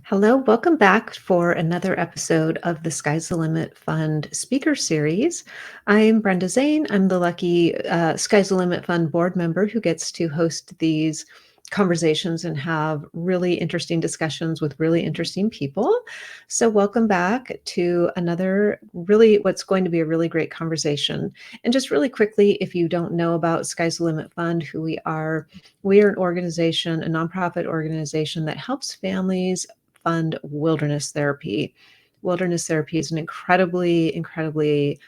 Hello, welcome back for another episode of the Sky's the Limit Fund speaker series. I'm Brenda Zane. I'm the lucky Sky's the Limit Fund board member who gets to host these conversations and have really interesting discussions with really interesting people. So, welcome back to another really what's going to be a really great conversation. And just really quickly, if you don't know about Sky's the Limit Fund, who we are an organization, a nonprofit organization that helps families fund wilderness therapy. Wilderness therapy is an incredibly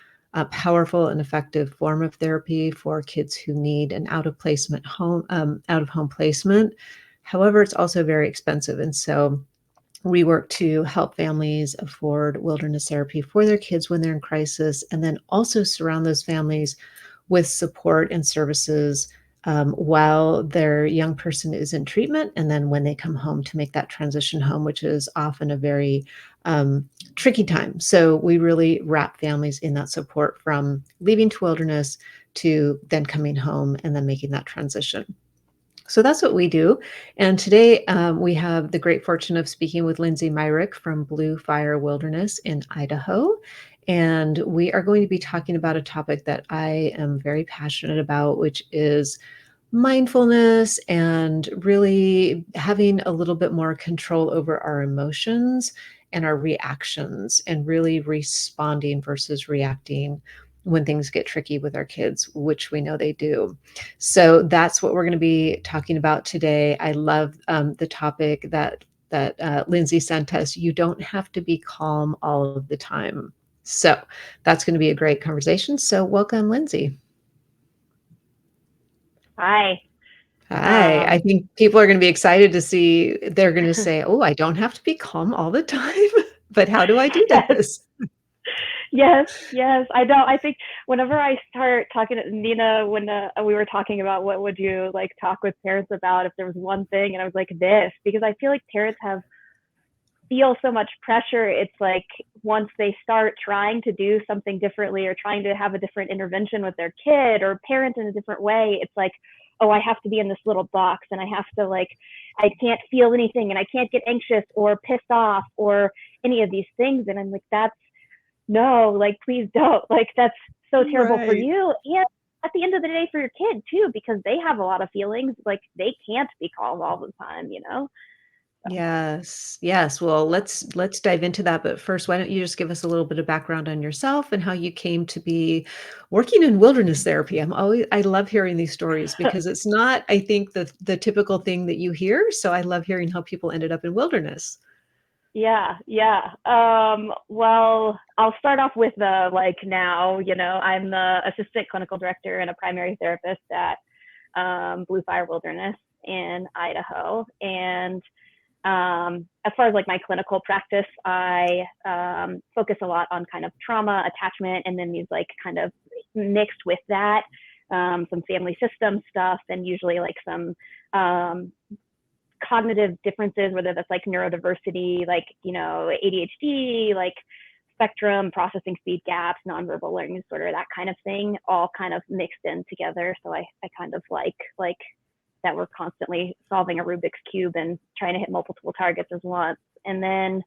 powerful and effective form of therapy for kids who need an out of home placement. However, it's also very expensive, and so we work to help families afford wilderness therapy for their kids when they're in crisis, and then also surround those families with support and services while their young person is in treatment, and then when they come home to make that transition home, which is often a very tricky time. So we really wrap families in that support from leaving to wilderness to then coming home and then making that transition. So that's what we do. And today we have the great fortune of speaking with Lindsay Myrick from blueFire Wilderness in Idaho. And we are going to be talking about a topic that I am very passionate about, which is mindfulness and really having a little bit more control over our emotions and our reactions and really responding versus reacting when things get tricky with our kids, which we know they do. So that's what we're going to be talking about today. I love the topic that Lindsay sent us. You don't have to be calm all of the time. So that's going to be a great conversation. So welcome, Lindsay. Hi. Hi. I Um, think people are going to be excited to see. They're going to say, "Oh, I don't have to be calm all the time." But how do I do yes, this? yes. I know. I think whenever I start talking to Nina, when we were talking about what would you like talk with parents about if there was one thing, and I was like this because I feel like parents have feel so much pressure. It's like once they start trying to do something differently or trying to have a different intervention with their kid or parent in a different way, it's like, oh, I have to be in this little box and I have to like, I can't feel anything and I can't get anxious or pissed off or any of these things. And I'm like, that's no, like, please don't. Like, that's so terrible for Right. you. And at the end of the day, for your kid too, because they have a lot of feelings. Like, they can't be calm all the time, you know? So, Yes. Yes. Well, let's dive into that. But first, why don't you just give us a little bit of background on yourself and how you came to be working in wilderness therapy? I love hearing these stories because it's not, I think, the typical thing that you hear. So I love hearing how people ended up in wilderness. yeah. Well, I'll start off with the like now, I'm the assistant clinical director and a primary therapist at blueFire Wilderness in Idaho. And as far as like my clinical practice, I focus a lot on kind of trauma, attachment, and then these like kind of mixed with that, some family system stuff, and usually like some cognitive differences, whether that's like neurodiversity, like, ADHD, like spectrum, processing speed gaps, nonverbal learning disorder, that kind of thing, all kind of mixed in together. So I kind of like that we're constantly solving a Rubik's Cube and trying to hit multiple targets at once. And then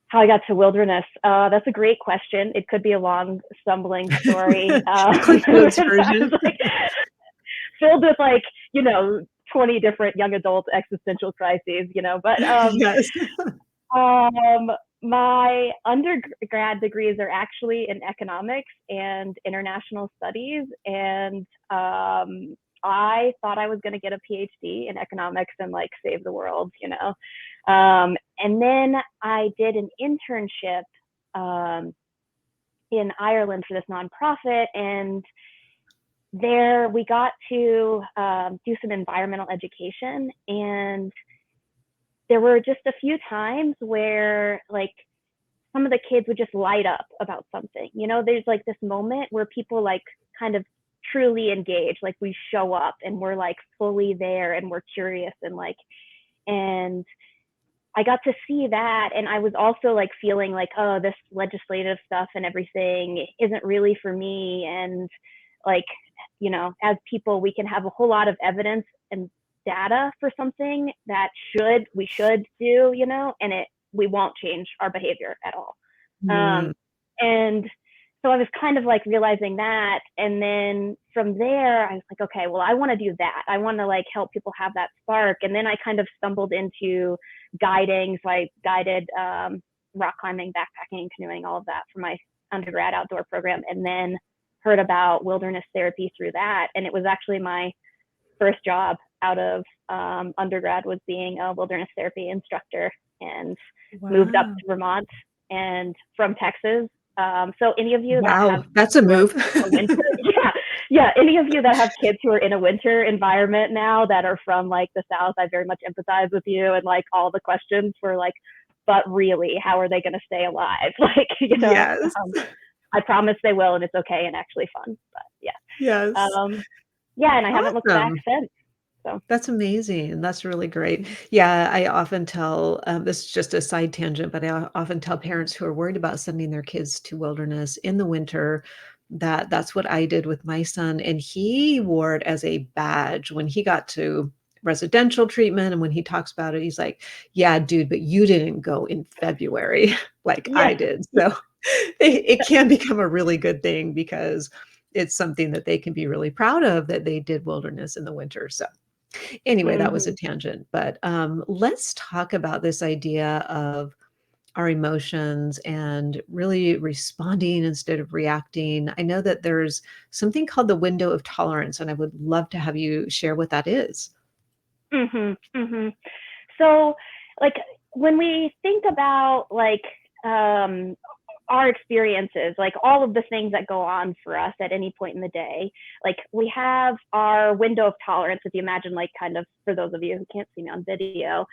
how I got to wilderness, that's a great question. It could be a long, stumbling story. Cliff Notes version. Like, filled with like, 20 different young adult existential crises, but Yes. um, my undergrad degrees are actually in economics and international studies. And I thought I was going to get a PhD in economics and like save the world. And then I did an internship um, in Ireland for this nonprofit. And there we got to do some environmental education. And there were just a few times where like some of the kids would just light up about something. There's like this moment where people like kind of truly engage, like we show up and we're like fully there and we're curious and I got to see that. And I was also like feeling like, oh, this legislative stuff and everything isn't really for me. And like, as people, we can have a whole lot of evidence and data for something that we should do, and we won't change our behavior at all. Mm. And so I was kind of like realizing that. And then from there, I was like, okay, well, I want to do that. I want to like help people have that spark. And then I kind of stumbled into guiding. So I guided rock climbing, backpacking, canoeing, all of that for my undergrad outdoor program. And then heard about wilderness therapy through that. And it was actually my first job out of undergrad was being a wilderness therapy instructor, and moved up Wow. to Vermont and from Texas. So any of you that have Wow, that's a move. a winter, any of you that have kids who are in a winter environment now that are from like the South, I very much empathize with you, and like all the questions for like, but really, how are they going to stay alive? Like, Yes. I promise they will, and it's okay and actually fun. But yeah, Yes. and I haven't looked back Awesome. since. So. That's amazing. That's really great. Yeah, I often tell, this is just a side tangent, but I often tell parents who are worried about sending their kids to wilderness in the winter that that's what I did with my son, and he wore it as a badge when he got to residential treatment, and when he talks about it, he's like, "Yeah, dude, but you didn't go in February like I Yeah. did." So it can become a really good thing because it's something that they can be really proud of that they did wilderness in the winter. So anyway, that was a Mm-hmm. tangent, but, let's talk about this idea of our emotions and really responding instead of reacting. I know that there's something called the window of tolerance, and I would love to have you share what that is. Mm-hmm. Mm-hmm. So, like, when we think about like our experiences, like all of the things that go on for us at any point in the day, like we have our window of tolerance. If you imagine, like, kind of for those of you who can't see me on video,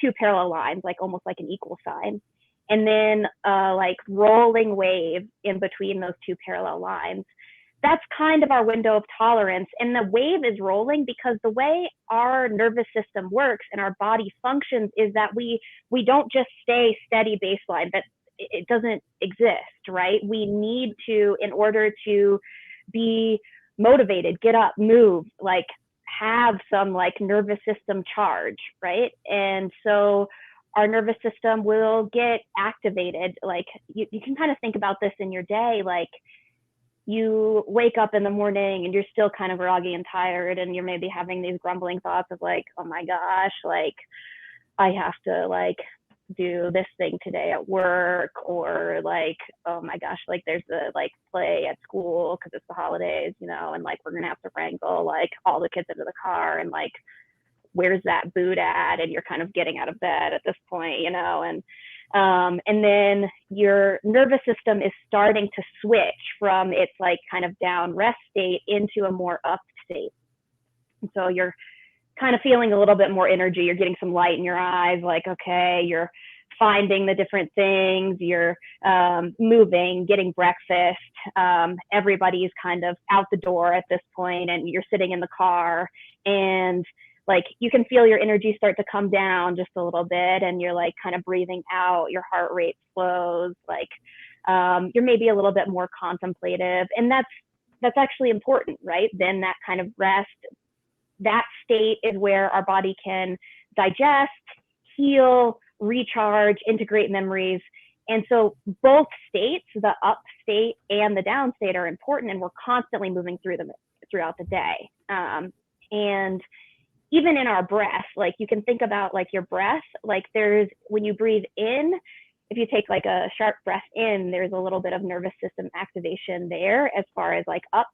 two parallel lines, like almost like an equal sign, and then like rolling wave in between those two parallel lines. That's kind of our window of tolerance. And the wave is rolling because the way our nervous system works and our body functions is that we don't just stay steady baseline, that it doesn't exist, right? We need to, in order to be motivated, get up, move, like have some like nervous system charge, right? And so our nervous system will get activated. Like you can kind of think about this in your day, like you wake up in the morning and you're still kind of groggy and tired, and you're maybe having these grumbling thoughts of like, oh my gosh, like I have to like do this thing today at work, or like, oh my gosh, like there's a like play at school because it's the holidays, and like we're gonna have to wrangle like all the kids into the car, and like where's that boot at, and you're kind of getting out of bed at this point, and then your nervous system is starting to switch from its like kind of down rest state into a more up state. And so you're kind of feeling a little bit more energy. You're getting some light in your eyes, like, okay, you're finding the different things, you're moving, getting breakfast. Everybody's kind of out the door at this point, and you're sitting in the car, and like you can feel your energy start to come down just a little bit, and you're like kind of breathing out, your heart rate slows, like you're maybe a little bit more contemplative, and that's actually important, right? Then that kind of rest, that state is where our body can digest, heal, recharge, integrate memories. And so both states, the up state and the down state, are important, and we're constantly moving through them throughout the day. And even in our breath, like you can think about like your breath, like there's, when you breathe in, if you take like a sharp breath in, there's a little bit of nervous system activation there as far as like up.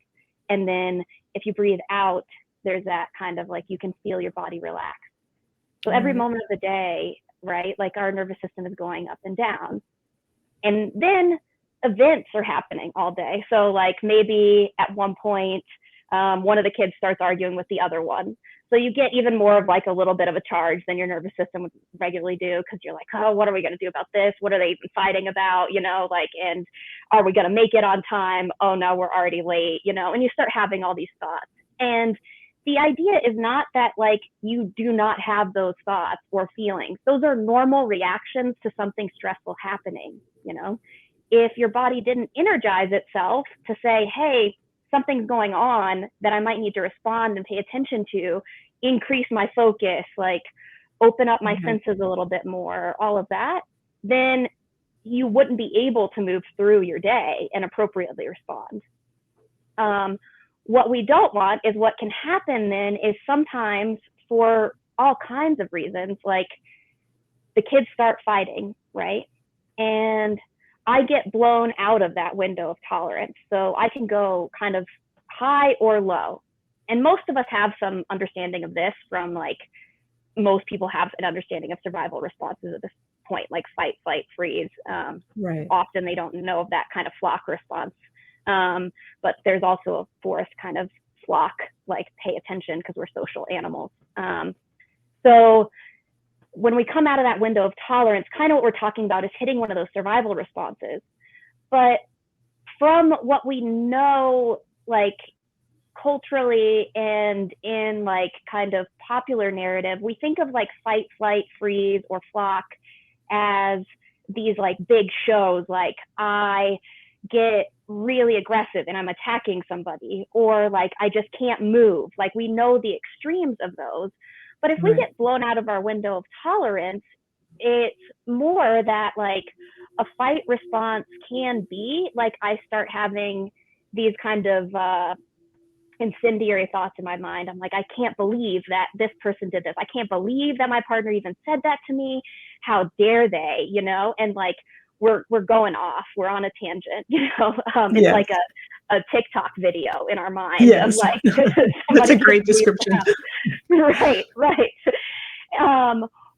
And then if you breathe out, there's that kind of like, you can feel your body relax. So every Right. moment of the day, right, like our nervous system is going up and down. And then events are happening all day. So like maybe at one point, one of the kids starts arguing with the other one. So you get even more of like a little bit of a charge than your nervous system would regularly do, because you're like, oh, what are we going to do about this? What are they even fighting about? Like, and are we going to make it on time? Oh no, we're already late, and you start having all these thoughts. And the idea is not that like you do not have those thoughts or feelings. Those are normal reactions to something stressful happening. If your body didn't energize itself to say, hey, something's going on that I might need to respond and pay attention to, increase my focus, like open up my senses a little bit more, all of that, then you wouldn't be able to move through your day and appropriately respond. What we don't want is what can happen then is sometimes for all kinds of reasons, like the kids start fighting, right? And I get blown out of that window of tolerance. So I can go kind of high or low. And most of us have some understanding of this from like, most people have an understanding of survival responses at this point, like fight, flight, freeze. Right. Often they don't know of that kind of flock response. But there's also a fourth kind of flock, like pay attention because we're social animals. So when we come out of that window of tolerance, kind of what we're talking about is hitting one of those survival responses. But from what we know, like culturally and in like kind of popular narrative, we think of like fight, flight, freeze, or flock as these like big shows, like I get really aggressive and I'm attacking somebody, or like I just can't move. Like we know the extremes of those. But if we get blown out of our window of tolerance, it's more that like a fight response can be like I start having these kind of incendiary thoughts in my mind. I'm like, I can't believe that this person did this. I can't believe that my partner even said that to me. How dare they, you know? And like we're going off. We're on a tangent, you know? It's like a TikTok video in our mind. Yes. Like, that's a great description. Right.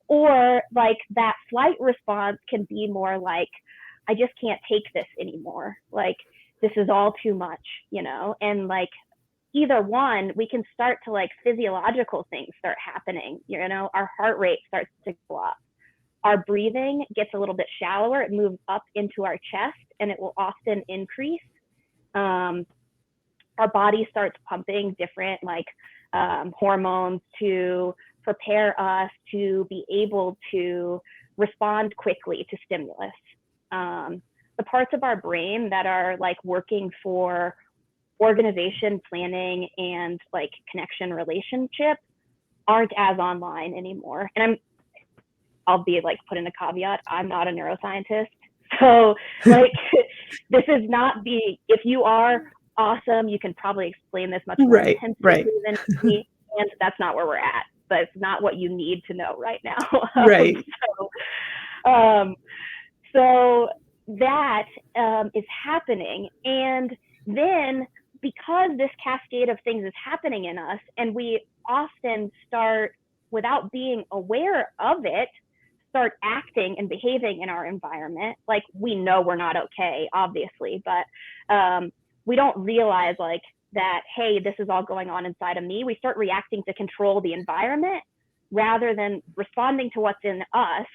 Or like that flight response can be more like, I just can't take this anymore. Like, this is all too much, you know? And like, either one, we can start to like physiological things start happening, you know, our heart rate starts to go up. Our breathing gets a little bit shallower. It moves up into our chest and it will often increase. Our body starts pumping different like hormones to prepare us to be able to respond quickly to stimulus. The parts of our brain that are like working for organization, planning, and like connection relationship aren't as online anymore. And I'll be like put in a caveat, I'm not a neuroscientist. So like this is not if you are awesome, you can probably explain this much more intensively than me, and that's not where we're at. But it's not what you need to know right now. So that is happening. And then because this cascade of things is happening in us, and we often start, without being aware of it, start acting and behaving in our environment. Like we know we're not okay, obviously, but we don't realize like that, hey, this is all going on inside of me. We start reacting to control the environment rather than responding to what's in us,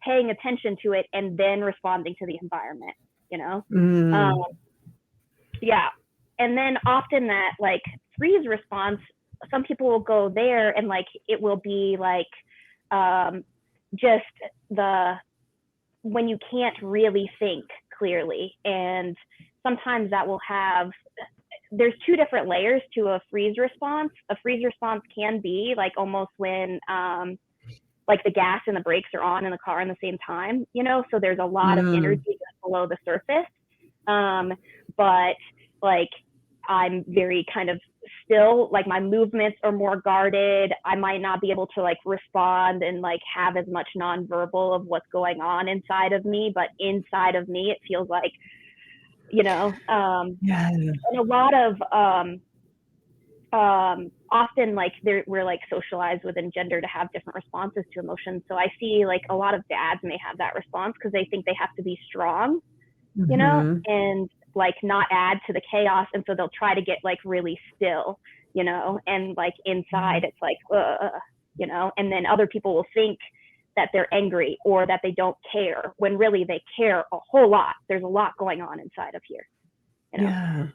paying attention to it, and then responding to the environment, you know? And then often that like freeze response, some people will go there and like it will be like just when you can't really think clearly. And sometimes that will have, there's two different layers to a freeze response. A freeze response can be like almost when like the gas and the brakes are on in the car in the same time, you know, so there's a lot of energy just below the surface. But like I'm very kind of still, like my movements are more guarded. I might not be able to like respond and like have as much nonverbal of what's going on inside of me, but inside of me, it feels like, you know, and a lot of often like we're like socialized within gender to have different responses to emotions. So I see like a lot of dads may have that response because they think they have to be strong, you know, and like not add to the chaos. And so they'll try to get like really still, you know, and like inside it's like, you know, and then other people will think that they're angry or that they don't care when really they care a whole lot. There's a lot going on inside of here, you know?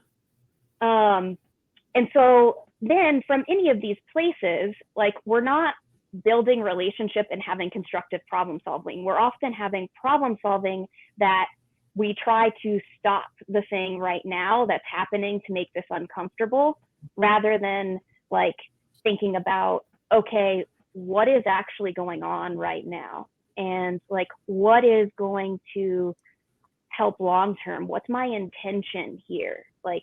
And so then from any of these places, like we're not building relationship and having constructive problem solving. We're often having problem solving that we try to stop the thing right now that's happening to make this uncomfortable, rather than like thinking about okay, what is actually going on right now? And like, what is going to help long term? What's my intention here? Like,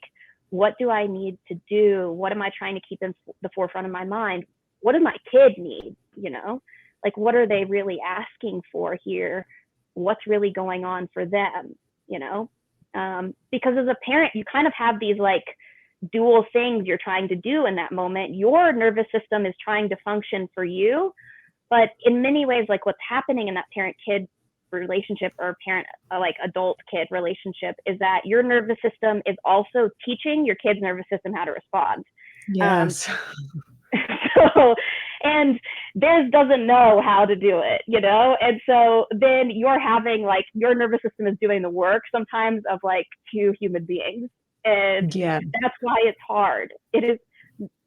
what do I need to do? What am I trying to keep in the forefront of my mind? What does my kid need? You know, like, what are they really asking for here? What's really going on for them? You know, because as a parent, you kind of have these like dual things you're trying to do in that moment. Your nervous system is trying to function for you, but in many ways, like what's happening in that parent-kid relationship or parent like adult-kid relationship is that your nervous system is also teaching your kid's nervous system how to respond. Yes. So, and theirs doesn't know how to do it, you know? And so then you're having like your nervous system is doing the work sometimes of like two human beings. And Yeah. that's why it's hard. It is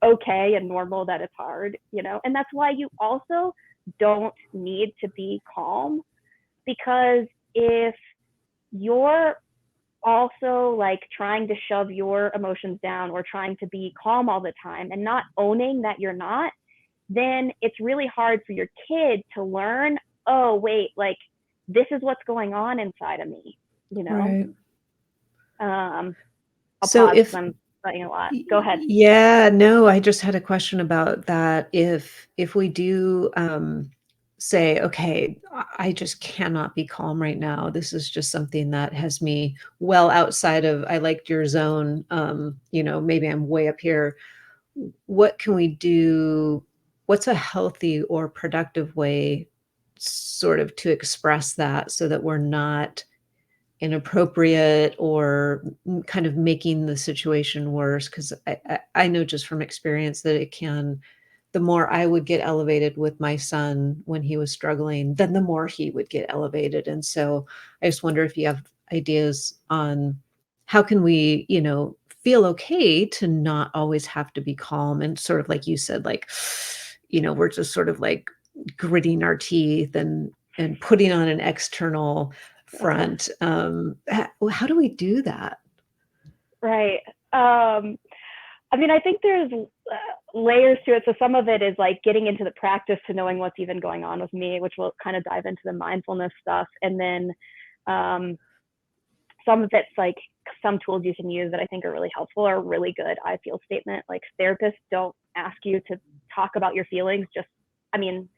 okay and normal that it's hard, you know? And that's why you also don't need to be calm, because if you're also like trying to shove your emotions down or trying to be calm all the time and not owning that you're not, then it's really hard for your kid to learn, oh, wait, like this is what's going on inside of me, you know? Right. I'll So pause if because I'm writing a lot. Go ahead. yeah, no, I just had a question about that. If we do say, okay, I just cannot be calm right now. This is just something that has me well outside of, I liked your zone. Maybe I'm way up here. What can we do? What's a healthy or productive way sort of to express that so that we're not inappropriate or kind of making the situation worse? Because I know just from experience that it can, the more I would get elevated with my son when he was struggling, then the more he would get elevated. And so I just wonder if you have ideas on how can we, feel okay to not always have to be calm and sort of like you said, like, we're just sort of like gritting our teeth and putting on an external front. How do we do that? Right. I mean, I think there's layers to it. So some of it is like getting into the practice to knowing what's even going on with me, which will kind of dive into the mindfulness stuff. And then some of it's like some tools you can use that I think are really helpful or really good I feel statement. Like therapists don't ask you to talk about your feelings. I mean,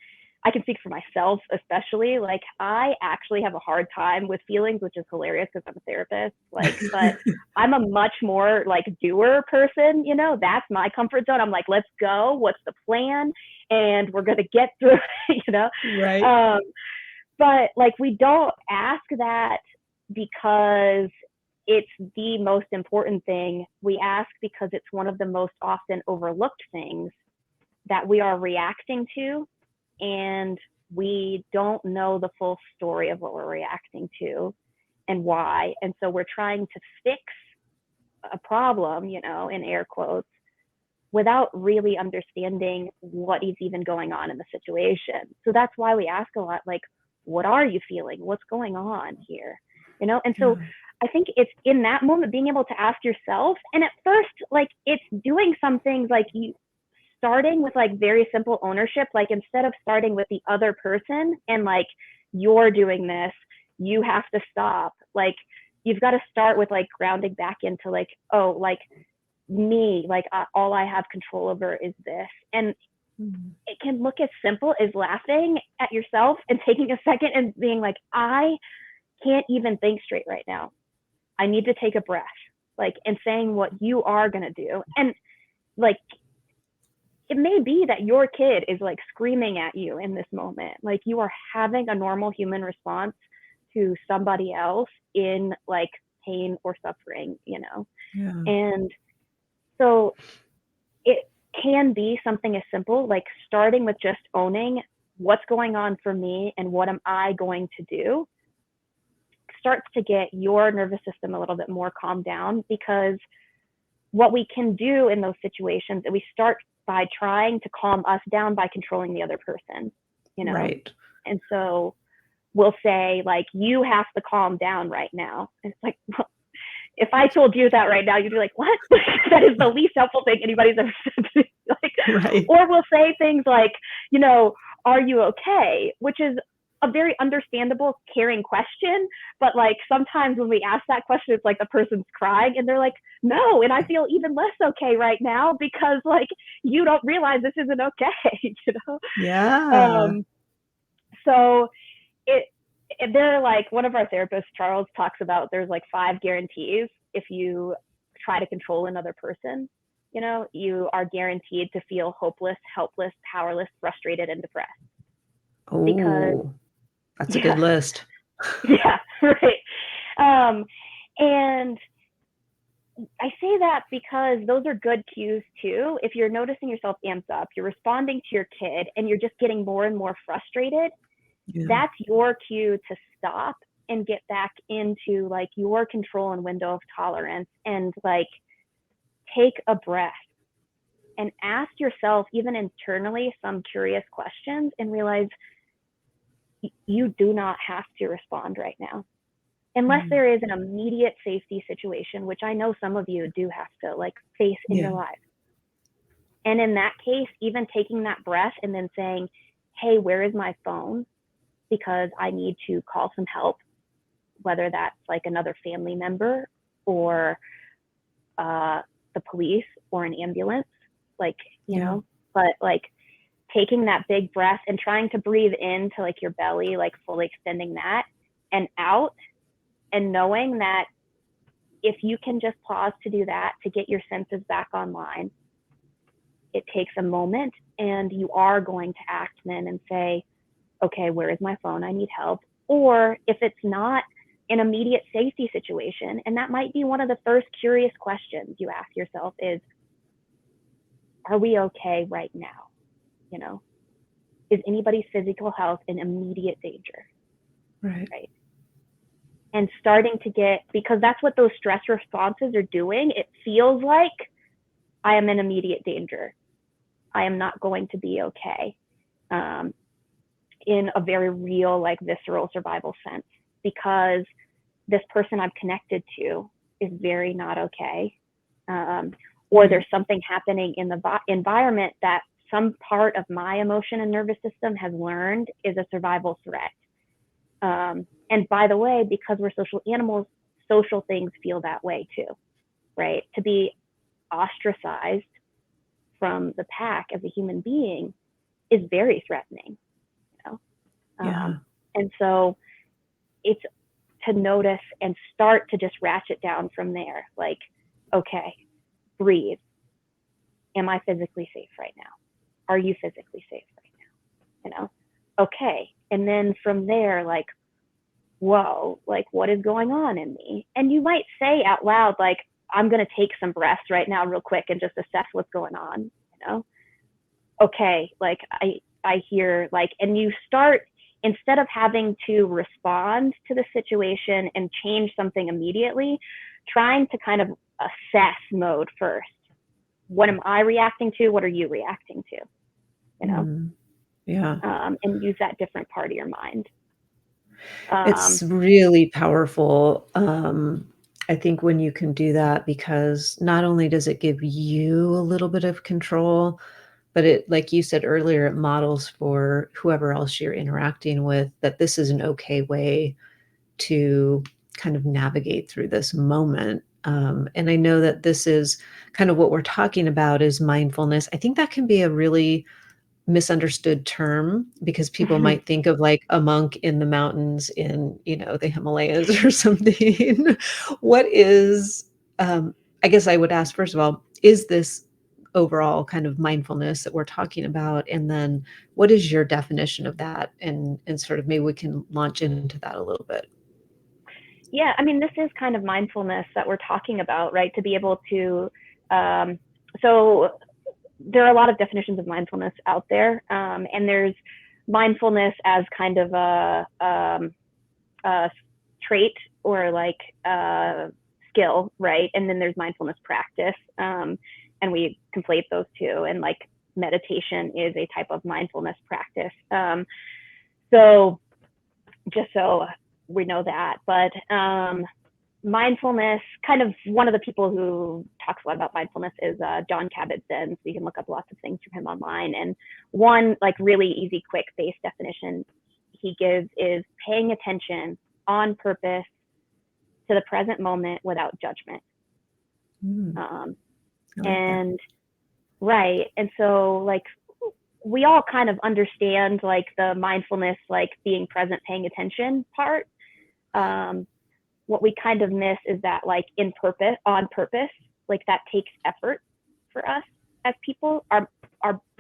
I can speak for myself, especially. Like, I actually have a hard time with feelings, which is hilarious because I'm a therapist. Like, but I'm a much more like doer person. That's my comfort zone. I'm like, let's go. What's the plan? And we're gonna get through it. Right. But like, we don't ask that because it's the most important thing. We ask because it's one of the most often overlooked things that we are reacting to, and we don't know the full story of what we're reacting to and why. And so we're trying to fix a problem, in air quotes, without really understanding what is even going on in the situation. So that's why we ask a lot, like, what are you feeling? What's going on here? And so I think it's in that moment being able to ask yourself. And at first, like, it's doing some things like you starting with like very simple ownership, like instead of starting with the other person and like, you're doing this, you have to stop. Like, you've got to start with like grounding back into like, oh, like me, like all I have control over is this. And it can look as simple as laughing at yourself and taking a second and being like, I can't even think straight right now. I need to take a breath, like, and saying what you are going to do. And like, it may be that your kid is like screaming at you in this moment. Like, you are having a normal human response to somebody else in like pain or suffering, Yeah. And so it can be something as simple like starting with just owning what's going on for me and what am I going to do starts to get your nervous system a little bit more calmed down, because what we can do in those situations is we start by trying to calm us down by controlling the other person, Right. And so we'll say like, you have to calm down right now. And it's like, well, if I told you that right now, you'd be like, what? That is the least helpful thing anybody's ever said to me. Like, Right. Or we'll say things like, you know, are you okay? Which is a very understandable, caring question. But like sometimes when we ask that question, it's like the person's crying and they're like, no, and I feel even less okay right now because like you don't realize this isn't okay, you know? Yeah. Um, so it, they're like, one of our therapists, Charles, talks about there's like 5 guarantees if you try to control another person. You know, you are guaranteed to feel hopeless, helpless, powerless, frustrated, and depressed. Because, Oh, that's a good yeah, list. yeah, right. And I say that because those are good cues too. If you're noticing yourself amped up, you're responding to your kid, and you're just getting more and more frustrated, Yeah. that's your cue to stop and get back into like your control and window of tolerance, and like take a breath and ask yourself, even internally, some curious questions and realize you do not have to respond right now. Unless Mm. there is an immediate safety situation, which I know some of you do have to like face in Yeah. your life. And in that case, even taking that breath and then saying, hey, where is my phone? Because I need to call some help, whether that's like another family member or the police or an ambulance, like, you Yeah. know, but like taking that big breath and trying to breathe into like your belly, like fully extending that, and out, and knowing that if you can just pause to do that, to get your senses back online, it takes a moment, and you are going to act then and say, okay, where is my phone? I need help. Or if it's not an immediate safety situation, and that might be one of the first curious questions you ask yourself is, are we okay right now? You know, is anybody's physical health in immediate danger? Right. Right. And starting to get, because that's what those stress responses are doing. It feels like I am in immediate danger. I am not going to be okay. In a very real, like visceral survival sense, because this person I've connected to is very not okay. Or there's something happening in the environment that some part of my emotion and nervous system has learned is a survival threat. And by the way, because we're social animals, social things feel that way too, right? To be ostracized from the pack as a human being is very threatening, you know? Yeah. And so it's to notice and start to just ratchet down from there. Like, okay, breathe. Am I physically safe right now? Are you physically safe right now? You know? Okay. And then from there, like, whoa, like what is going on in me? And you might say out loud, like, I'm going to take some breaths right now real quick and just assess what's going on, you know? Okay, like I hear, like, and you start, instead of having to respond to the situation and change something immediately, trying to kind of assess mode first. What am I reacting to? What are you reacting to? You know? Yeah. And use that different part of your mind. It's really powerful, I think when you can do that, because not only does it give you a little bit of control, but it, like you said earlier, it models for whoever else you're interacting with that this is an okay way to kind of navigate through this moment. And I know that this is kind of what we're talking about is mindfulness. I think that can be a really misunderstood term because people might think of like a monk in the mountains in, the Himalayas or something. What is, I guess I would ask, first of all, is this overall kind of mindfulness that we're talking about? And then what is your definition of that? And sort of maybe we can launch into that a little bit. Yeah, I mean, this is kind of mindfulness that we're talking about, right? To be able to, so there are a lot of definitions of mindfulness out there, and there's mindfulness as kind of a trait or like a skill, right? And then there's mindfulness practice, and we conflate those two. And like meditation is a type of mindfulness practice. So just so we know that, but mindfulness, kind of one of the people who talks a lot about mindfulness is John Kabat-Zinn. So you can look up lots of things from him online. And one like really easy, quick base definition he gives is paying attention on purpose to the present moment without judgment. And right. And so like we all kind of understand like the mindfulness, like being present, paying attention part. What we kind of miss is that like on purpose, like that takes effort for us as people. Our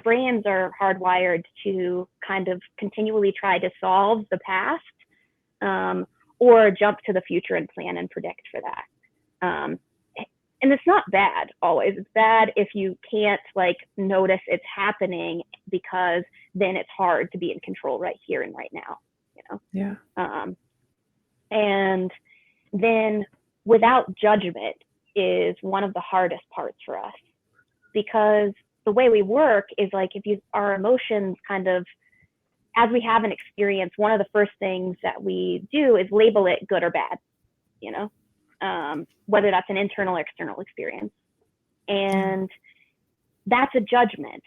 brains are hardwired to kind of continually try to solve the past, or jump to the future and plan and predict for that. And it's not bad always. It's bad if you can't like notice it's happening, because then it's hard to be in control right here and right now, you know? Yeah. And then without judgment is one of the hardest parts for us, because the way we work is like our emotions kind of, as we have an experience, one of the first things that we do is label it good or bad, you know, whether that's an internal or external experience. And that's a judgment.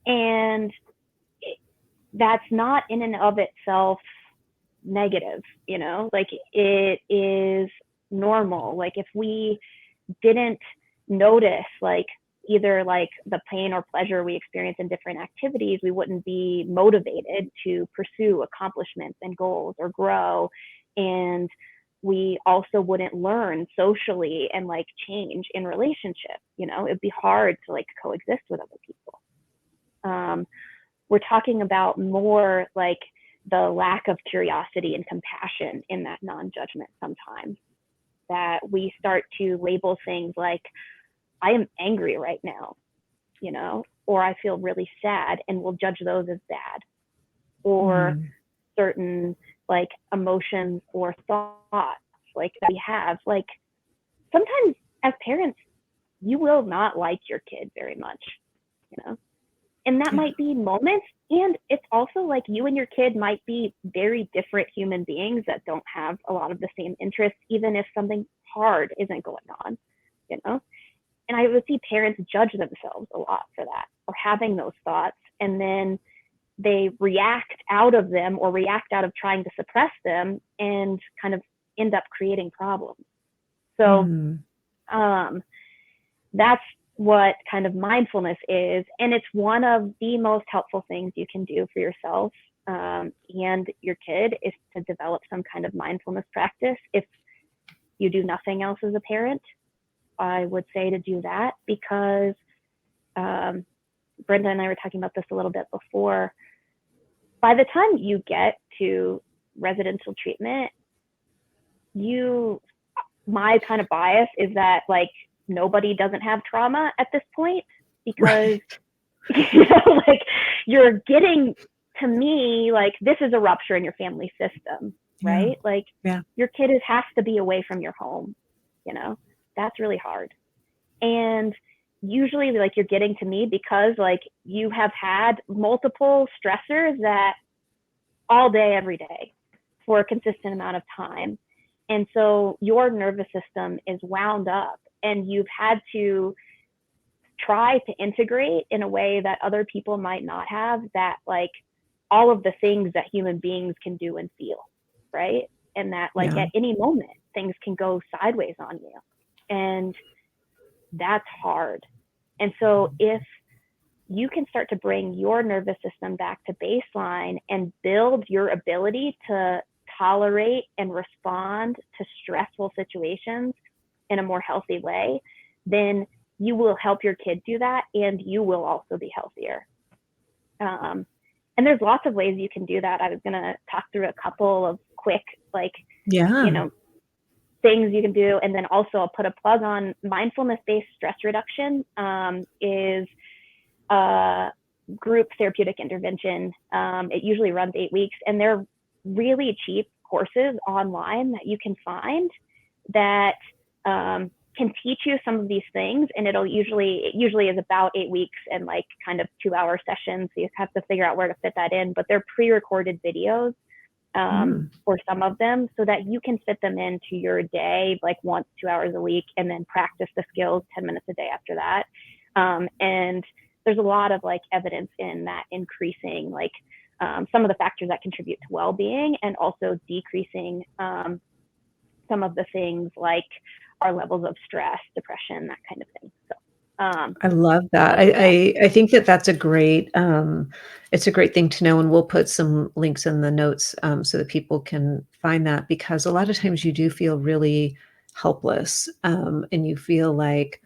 And that's not in and of itself negative, you know, like it is normal. Like if we didn't notice like either like the pain or pleasure we experience in different activities, we wouldn't be motivated to pursue accomplishments and goals or grow. And we also wouldn't learn socially and like change in relationships. You know, it'd be hard to like coexist with other people. We're talking about more like the lack of curiosity and compassion in that non-judgment sometimes, that we start to label things like, I am angry right now, you know, or I feel really sad, and we'll judge those as bad. Or certain like emotions or thoughts like that we have, like sometimes as parents, you will not like your kid very much, you know, and that might be moments. And it's also like you and your kid might be very different human beings that don't have a lot of the same interests, even if something hard isn't going on, you know. And I would see parents judge themselves a lot for that, or having those thoughts, and then they react out of them or react out of trying to suppress them and kind of end up creating problems. So that's what kind of mindfulness is. And it's one of the most helpful things you can do for yourself and your kid, is to develop some kind of mindfulness practice. If you do nothing else as a parent, I would say to do that, because Brenda and I were talking about this a little bit before. By the time you get to residential treatment, my kind of bias is that like nobody doesn't have trauma at this point, because you know, like you're getting to me like this is a rupture in your family system, right? Like your kid has to be away from your home, you know. That's really hard. And usually like you're getting to me because like you have had multiple stressors that all day, every day for a consistent amount of time. And so your nervous system is wound up, and you've had to try to integrate in a way that other people might not have, that like all of the things that human beings can do and feel, right? And that like at any moment things can go sideways on you. And that's hard. And so if you can start to bring your nervous system back to baseline and build your ability to tolerate and respond to stressful situations in a more healthy way, then you will help your kid do that, and you will also be healthier. And there's lots of ways you can do that. I was going to talk through a couple of quick, like, you know, things you can do. And then also I'll put a plug on mindfulness-based stress reduction is a group therapeutic intervention. It usually runs 8 weeks, and they're really cheap courses online that you can find that can teach you some of these things. And it usually is about 8 weeks and like kind of 2-hour sessions. So you have to figure out where to fit that in, but they're pre-recorded videos or some of them, so that you can fit them into your day, like once, 2 hours a week, and then practice the skills 10 minutes a day after that. And there's a lot of like evidence in that increasing like some of the factors that contribute to well-being, and also decreasing some of the things like our levels of stress, depression, that kind of thing. So I love that. I think that that's a great, it's a great thing to know, and we'll put some links in the notes so that people can find that, because a lot of times you do feel really helpless, and you feel like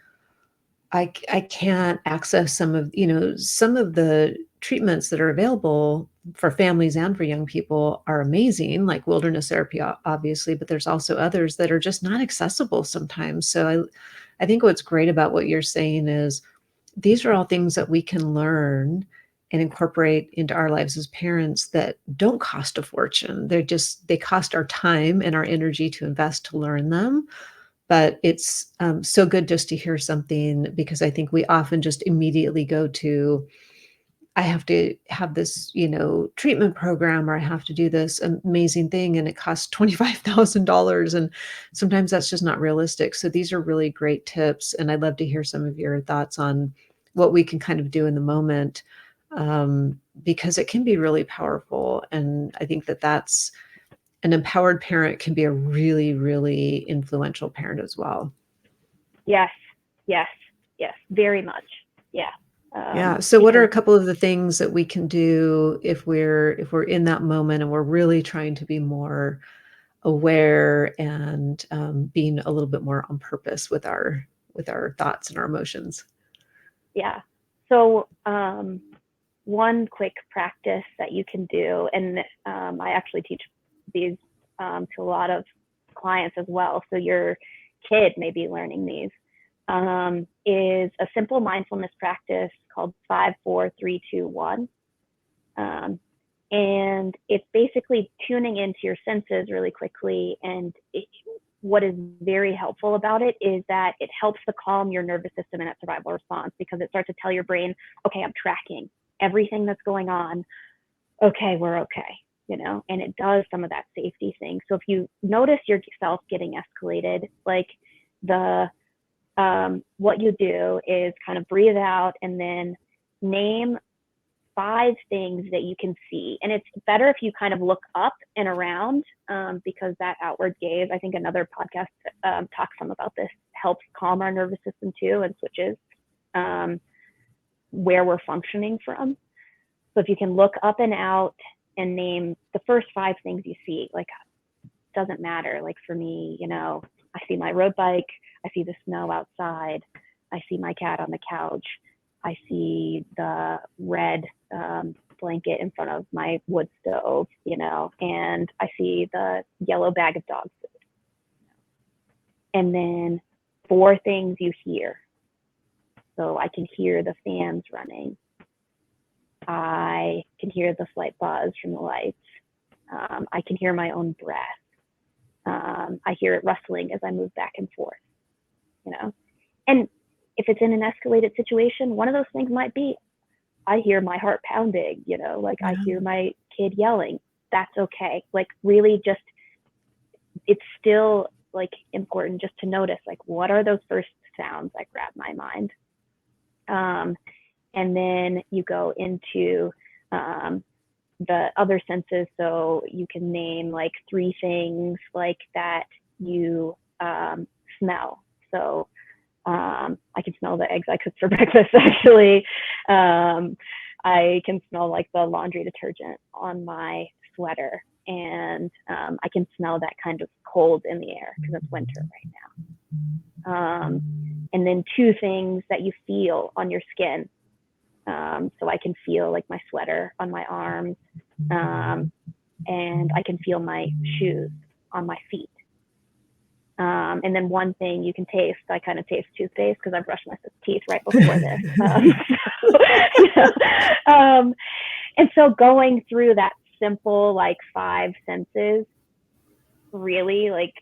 I can't access some of, some of the treatments that are available for families and for young people are amazing, like wilderness therapy, obviously, but there's also others that are just not accessible sometimes. So I think what's great about what you're saying is these are all things that we can learn and incorporate into our lives as parents that don't cost a fortune. They cost our time and our energy to invest to learn them. But it's so good just to hear something, because I think we often just immediately go to, I have to have this, treatment program, or I have to do this amazing thing, and it costs $25,000. And sometimes that's just not realistic. So these are really great tips. And I'd love to hear some of your thoughts on what we can kind of do in the moment, because it can be really powerful. And I think that that's an empowered parent can be a really, really influential parent as well. Yes, yes, yes, very much. Yeah. Yeah. So what are a couple of the things that we can do if we're in that moment and we're really trying to be more aware and being a little bit more on purpose with our thoughts and our emotions? Yeah. So one quick practice that you can do, and I actually teach these to a lot of clients as well, so your kid may be learning these, is a simple mindfulness practice called 5, 4, 3, 2, 1. And it's basically tuning into your senses really quickly. And what is very helpful about it is that it helps to calm your nervous system in that survival response, because it starts to tell your brain, okay, I'm tracking everything that's going on. Okay, we're okay, and it does some of that safety thing. So if you notice yourself getting escalated, like what you do is kind of breathe out and then name 5 things that you can see. And it's better if you kind of look up and around, because that outward gaze, I think another podcast talks some about this, helps calm our nervous system too, and switches where we're functioning from. So if you can look up and out and name the first 5 things you see, like, doesn't matter. Like for me, I see my road bike, I see the snow outside, I see my cat on the couch, I see the red blanket in front of my wood stove, and I see the yellow bag of dog food. And then 4 things you hear. So I can hear the fans running. I can hear the slight buzz from the lights. I can hear my own breath. I hear it rustling as I move back and forth, And if it's in an escalated situation, one of those things might be, I hear my heart pounding, like I hear my kid yelling. That's okay. Like really just, it's still like important just to notice, like, what are those first sounds that grab my mind? And then you go into the other senses. So you can name like 3 things like that you smell. So I can smell the eggs I cooked for breakfast, actually. I can smell like the laundry detergent on my sweater. And I can smell that kind of cold in the air because it's winter right now. And then 2 things that you feel on your skin. So I can feel like my sweater on my arms, and I can feel my shoes on my feet. And then 1 thing you can taste. I kind of taste toothpaste because I brushed my teeth right before this. And so going through that simple like 5 senses, really, like,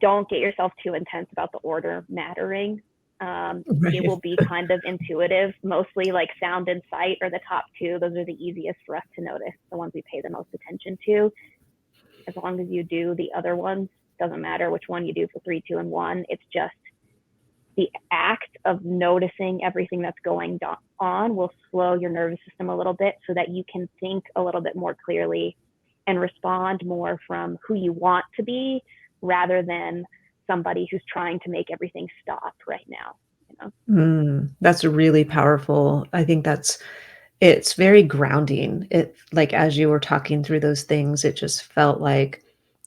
don't get yourself too intense about the order mattering. Right. It will be kind of intuitive. Mostly like sound and sight are the top 2. Those are the easiest for us to notice, the ones we pay the most attention to. as long as you do the other ones, doesn't matter which one you do for 3, 2, and 1. It's just the act of noticing everything that's going on will slow your nervous system a little bit so that you can think a little bit more clearly and respond more from who you want to be rather than somebody who's trying to make everything stop right now, you know? That's really powerful. I think it's very grounding. It like, as you were talking through those things, it just felt like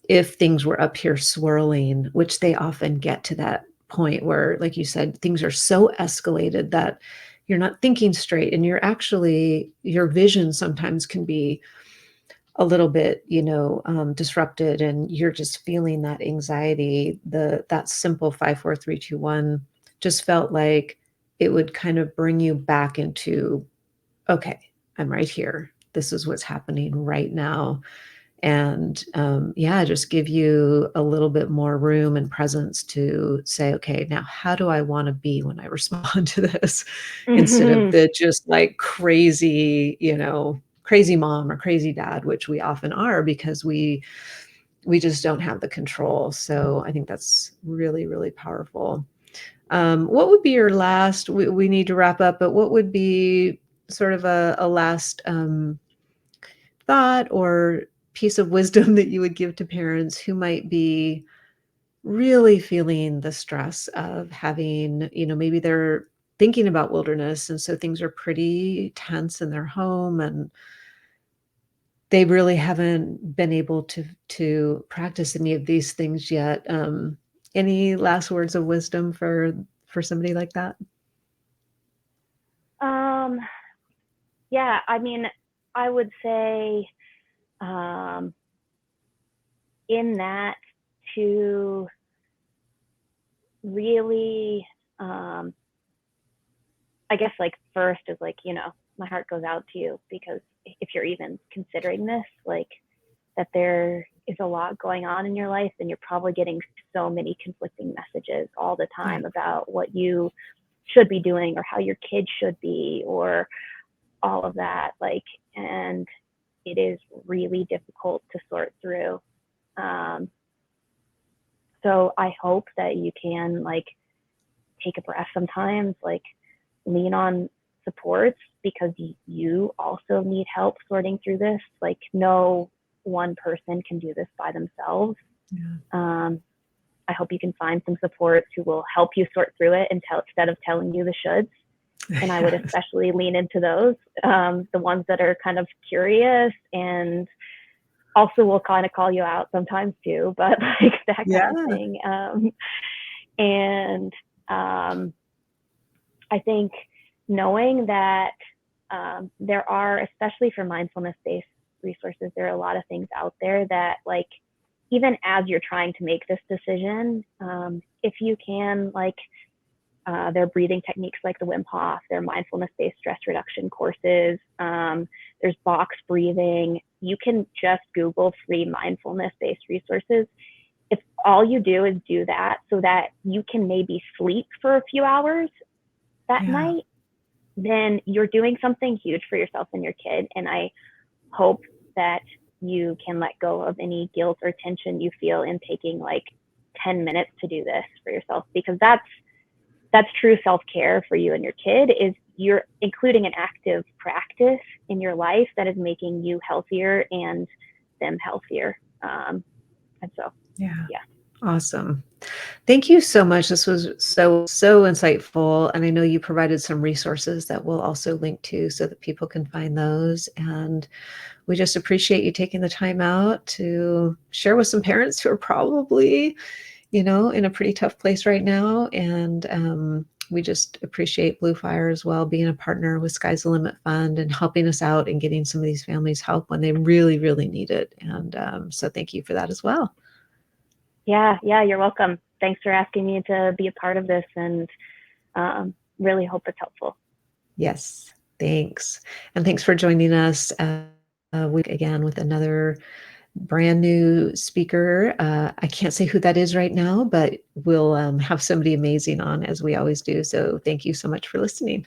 if things were up here swirling, which they often get to that point where, like you said, things are so escalated that you're not thinking straight and your vision sometimes can be a little bit, disrupted, and you're just feeling that anxiety. That simple 5, 4, 3, 2, 1 just felt like it would kind of bring you back into, okay, I'm right here. This is what's happening right now. And yeah, just give you a little bit more room and presence to say, okay, now how do I want to be when I respond to this? Instead of Mm-hmm. the just like crazy, crazy mom or crazy dad, which we often are because we just don't have the control. So I think that's really, really powerful. What would be your last? We need to wrap up, but what would be sort of a last thought or piece of wisdom that you would give to parents who might be really feeling the stress of having, maybe they're thinking about wilderness, and so things are pretty tense in their home, and they really haven't been able to practice any of these things yet. Any last words of wisdom for somebody like that? Um, yeah, I mean, I would say um, in that to really, I guess, like, first is like, my heart goes out to you because if you're even considering this, like, that there is a lot going on in your life and you're probably getting so many conflicting messages all the Yeah. time about what you should be doing or how your kid should be or all of that, like, and it is really difficult to sort through. um, so I hope that you can, like, take a breath sometimes, like, lean on supports because you also need help sorting through this. Like, no one person can do this by themselves. Yeah. um, I hope you can find some supports who will help you sort through it instead of telling you the shoulds. And I would Yes. especially lean into those, the ones that are kind of curious and also will kind of call you out sometimes too, but like that kind of Yeah. thing. And I think knowing that there are, especially for mindfulness based resources, there are a lot of things out there that, like, even as you're trying to make this decision, if you can, like, there are breathing techniques like the Wim Hof, there are mindfulness-based stress reduction courses, there's box breathing. You can just Google free mindfulness-based resources. If all you do is do that so that you can maybe sleep for a few hours that Yeah. night, then you're doing something huge for yourself and your kid. And I hope that you can let go of any guilt or tension you feel in taking like 10 minutes to do this for yourself, because that's true self-care for you and your kid, is you're including an active practice in your life that is making you healthier and them healthier. And so, Yeah. yeah. Awesome. Thank you so much. This was so insightful. And I know you provided some resources that we'll also link to so that people can find those. And we just appreciate you taking the time out to share with some parents who are probably, in a pretty tough place right now. And we just appreciate blueFire as well, being a partner with Sky's the Limit Fund and helping us out and getting some of these families help when they really, really need it. And so thank you for that as well. Yeah, you're welcome. Thanks for asking me to be a part of this, and really hope it's helpful. Yes, thanks. And thanks for joining us week again with another brand new speaker. I can't say who that is right now, but we'll have somebody amazing on as we always do. So thank you so much for listening.